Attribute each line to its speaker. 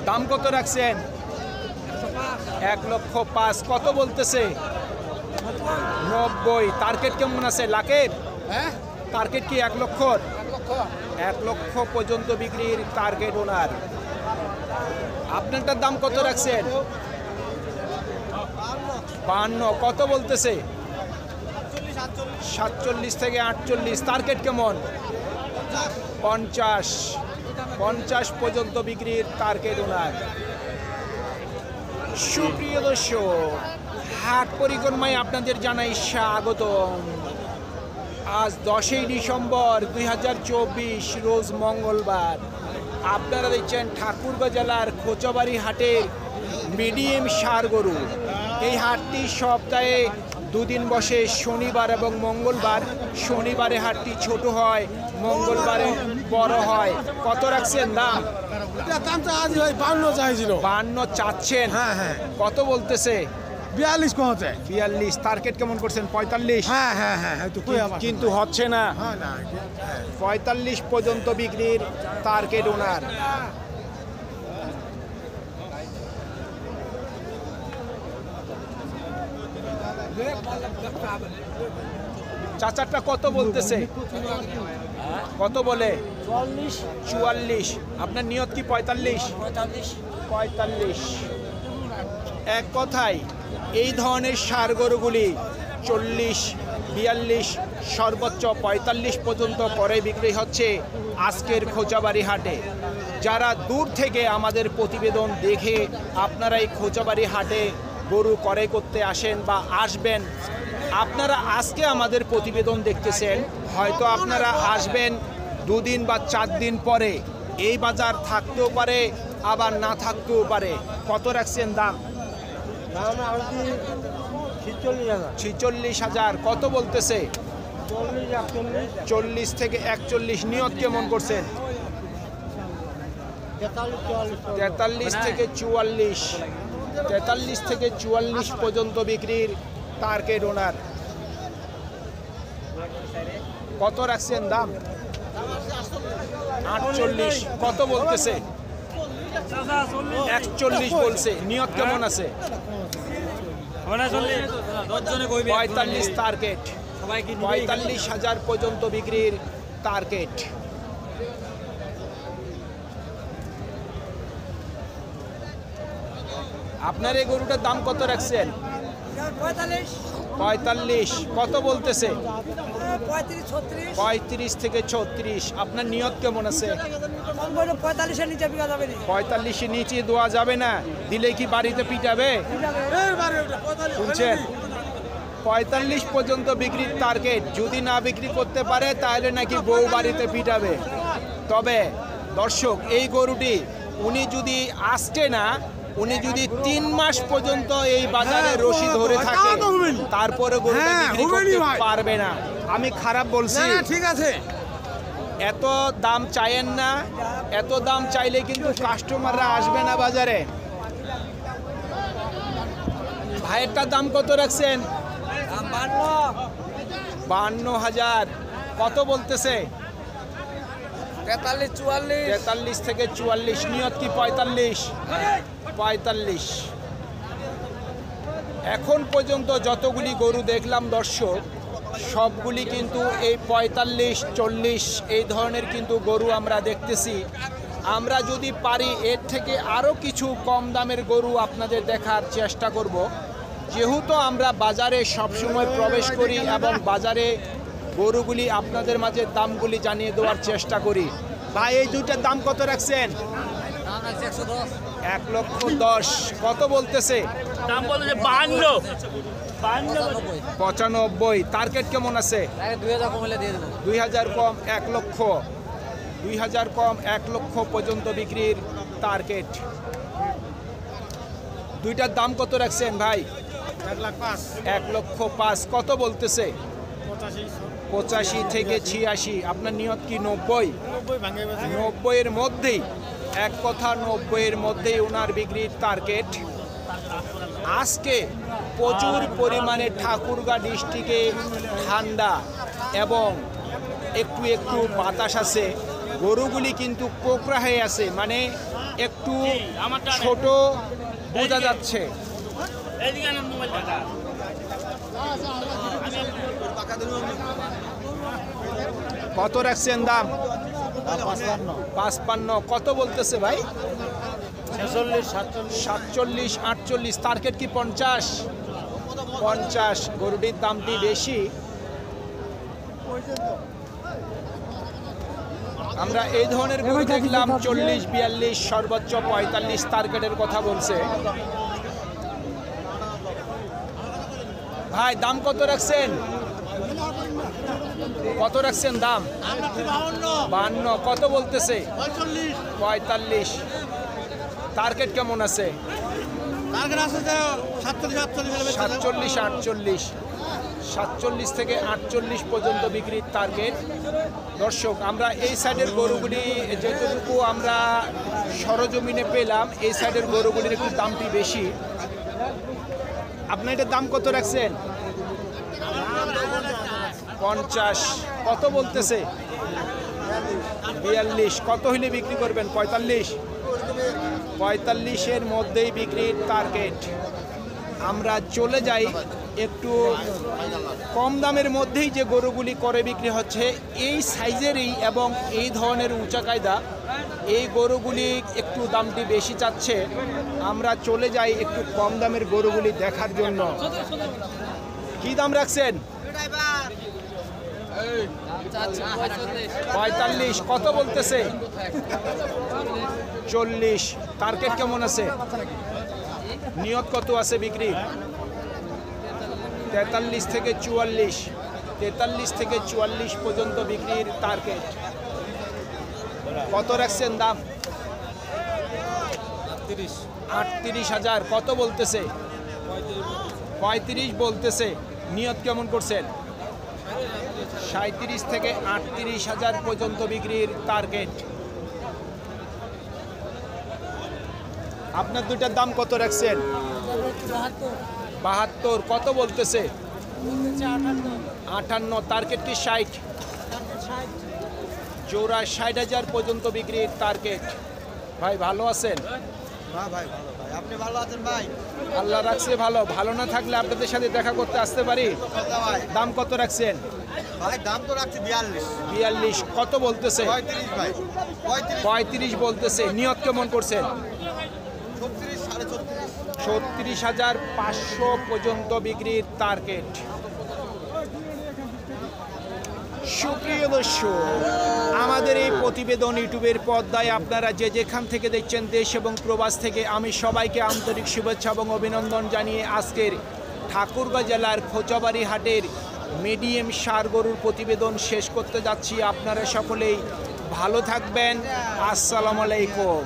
Speaker 1: দাম কত রাখছেন? 1,05,000। কত বলতেছে? 90। টার্গেট কেমন আছে লাখের? টার্গেট কি 1 লক্ষর? 1 লক্ষ পর্যন্ত বিক্রির টার্গেট ওনার। আপনারটার দাম কত রাখছেন? 52। কত বলতেছে? 47 থেকে 48। টার্গেট কেমন? 50 পর্যন্ত বিক্রির টার্গেট ওনার। সুপ্রিয় দর্শক, হাট পরিক্রমায় আপনাদের জানাই স্বাগতম। আজ 10ই ডিসেম্বর 2024, রোজ মঙ্গলবার। আপনারা দেখছেন ঠাকুরগাঁও জেলার খোঁচাবাড়ি হাটের মিডিয়াম ষাঁড় গরু। এই হাটটি সপ্তাহে দুদিন বসে, শনিবার এবং মঙ্গলবার। শনিবারে হাটটি ছোট হয়, মঙ্গলবারে বড় হয়। কত রাখছেন দাম? 52 চাচ্ছেন? হ্যাঁ। কত বলতেছে?
Speaker 2: 42।
Speaker 1: টার্গেট কেমন করছেন? 45।
Speaker 2: হ্যাঁ
Speaker 1: কিন্তু হচ্ছে না। 45 পর্যন্ত বিক্রির টার্গেট ওনার। চাচারটা কত বলতেছে? কত বলে? 44। আপনার নিয়ত কি 45? 45। এক কথায় এই ধরনের ষাঁড় গরুগুলি 40, 42, সর্বোচ্চ 45 পর্যন্ত করে বিক্রি হচ্ছে আজকের খোঁচাবাড়ি হাটে। যারা দূর থেকে আমাদের প্রতিবেদন দেখে আপনারা এই খোঁচাবাড়ি হাটে গরু ক্রয় করতে আসেন বা আসবেন, আপনারা আজকে আমাদের প্রতিবেদন দেখতেছেন, হয়তো আপনারা আসবেন 2 দিন বা 4 দিন পরে। এই বাজার থাকতেও পারে, আবার না থাকতেও পারে। কত রাখছেন দাম? 46,000। কত বলতেছে? 40 থেকে 41। নিয়ত কেমন করছেন? 43 থেকে 44। 43 থেকে 44 পর্যন্ত বিক্রির টার্গেট ওনার। কত রাখছেন দাম? 48। কত বলতেছে? 41 বলছে। নিয়ত কেমন আছে? 45 টার্গেট। 45,000 পর্যন্ত বিক্রির টার্গেট। আপনার এই গরুটার দাম কত রাখছেন? 45। কত বলতেছে? 35 থেকে 36। আপনার নিয়ত কেমন আছে? 45-এর নিচে দেওয়া যাবে না। দিলে কি বাড়িতে পিটাবে? শুনছেন? 45 পর্যন্ত বিক্রির টার্গেট। যদি না বিক্রি করতে পারে তাহলে নাকি বউ বাড়িতে পিটাবে। তবে দর্শক, এই গরুটি উনি যদি আসছে না, উনি যদি 3 মাস পর্যন্ত এই বাজারে রশি ধরে থাকে, তারপরে গরুটা বিক্রি করতে পারবে না। আমি খারাপ বলছি?
Speaker 2: ঠিক আছে।
Speaker 1: এত দাম চাইেন না। এত দাম চাইলে কিন্তু কাস্টমাররা আসবে না বাজারে। ভাইয়েরটার দাম কত রাখছেন? 52,000। কত বলতেছে? 43 থেকে 44। নিয়ত কি 45? 45। এখন পর্যন্ত যতগুলি গরু দেখলাম দর্শক, সবগুলি কিন্তু এই 45, 40 এই ধরনের কিন্তু গরু আমরা দেখতেছি। আমরা যদি পারি এর থেকে আরও কিছু কম দামের গরু আপনাদের দেখার চেষ্টা করব, যেহেতু আমরা বাজারে সবসময় প্রবেশ করি এবং বাজারে গরুগুলি আপনাদের মাঝে দামগুলি জানিয়ে দেওয়ার চেষ্টা করি। ভাই, এই দুইটার দাম কত রাখছেন? 1,10,000। কত বলতেছে?
Speaker 3: দাম বলতেছে 52।
Speaker 1: 95। টার্গেট কেমন আছে? 2000 কম 1 লক্ষ। 2000 কম 1 লক্ষ পর্যন্ত বিক্রির টার্গেট। দুইটার দাম কত রাখছেন ভাই? 1,05,000। কত বলতেছে? 85 থেকে 86। আপনার নিয়ত কি 90? 90-এর মধ্যেই। এক কথা 90-এর মধ্যেই ওনার বিক্রির টার্গেট। আজকে প্রচুর পরিমাণে ঠাকুরগাঁও ডিস্ট্রিক্টে ঠান্ডা এবং একটু বাতাস আছে। গরুগুলি কিন্তু কোকড়া হয়ে আছে, মানে একটু ছোট বোঝা যাচ্ছে।
Speaker 3: এইদিকে আনেন মোবাইলটা।
Speaker 1: কত রাখছেন দাম? 55। কত বলতেছে ভাই? 47, 48। টার্গেট কি 50? 50। গরুটির দামটি বেশি। আমরা এই ধরনের গরু দেখলাম 40, 42, সর্বোচ্চ 45 টার্গেটের কথা বলছে। ভাই দাম কত রাখছেন? কত রাখছেন দাম? 52। কত বলতেছে? 45। টার্গেট কেমন আছে? 47, 48। 47 থেকে 48 পর্যন্ত বিক্রির টার্গেট। দর্শক, আমরা এই সাইডের গরুগুলি যেটুকু আমরা সরজমিনে পেলাম, এই সাইডের গরুগুলির একটু দামটি বেশি। আপনি এটার দাম কত রাখছেন? 50। কত বলতেছে? 42। কত হইলে বিক্রি করবেন? 45। 45-এর মধ্যেই বিক্রির টার্গেট। আমরা চলে যাই একটু কম দামের মধ্যেই যে গরুগুলি করে বিক্রি হচ্ছে এই সাইজেরই এবং এই ধরনের উঁচা কায়দা, এই গরুগুলি একটু দামটি বেশি চাচ্ছে। আমরা চলে যাই একটু কম দামের গরুগুলি দেখার জন্য। কি দাম রাখছেন? 45। কত বলতেছে? 40। টার্গেট কেমন আছে? নিয়ত কত আছে বিক্রি? 43 থেকে 44। 43 থেকে 44 পর্যন্ত বিক্রির টার্গেট। কত রাখছেন দাম? 38,000। কত বলতেছে? 35 বলতেছে। নিয়ত কেমন করছেন? 37 থেকে 38,000 পর্যন্ত বিক্রির টার্গেট। আপনার দুইটার দাম কত রাখছেন? 72। কত বলতেছে? 58। টার্গেট কি 60? জোড়া 60,000 পর্যন্ত বিক্রির টার্গেট। ভাই ভালো আছেন?
Speaker 2: ভাই আপনি ভালো আছেন ভাই?
Speaker 1: আল্লাহ রাখছে ভালো। ভালো না থাকলে আপনাদের সাথে দেখা করতে আসতে পারি। দাম কত রাখছেন?
Speaker 2: ভাই দাম তো রাখছি
Speaker 1: 42। কত বলতেছে?
Speaker 2: 35 ভাই।
Speaker 1: 35 বলতেছে। নিয়ত কেমন করছেন? 36,500 পর্যন্ত বিক্রির টার্গেট। সুপ্রিয় দর্শক, আমাদের এই প্রতিবেদন ইউটিউবের পর্দায় আপনারা যে যেখান থেকে দেখছেন, দেশ এবং প্রবাস থেকে, আমি সবাইকে আন্তরিক শুভেচ্ছা এবং অভিনন্দন জানিয়ে আজকের ঠাকুরগাঁও জেলার খোঁচাবাড়ি হাটের মিডিয়াম ষাঁড় গরুর প্রতিবেদন শেষ করতে যাচ্ছি। আপনারা সকলেই ভালো থাকবেন। আসসালামু আলাইকুম।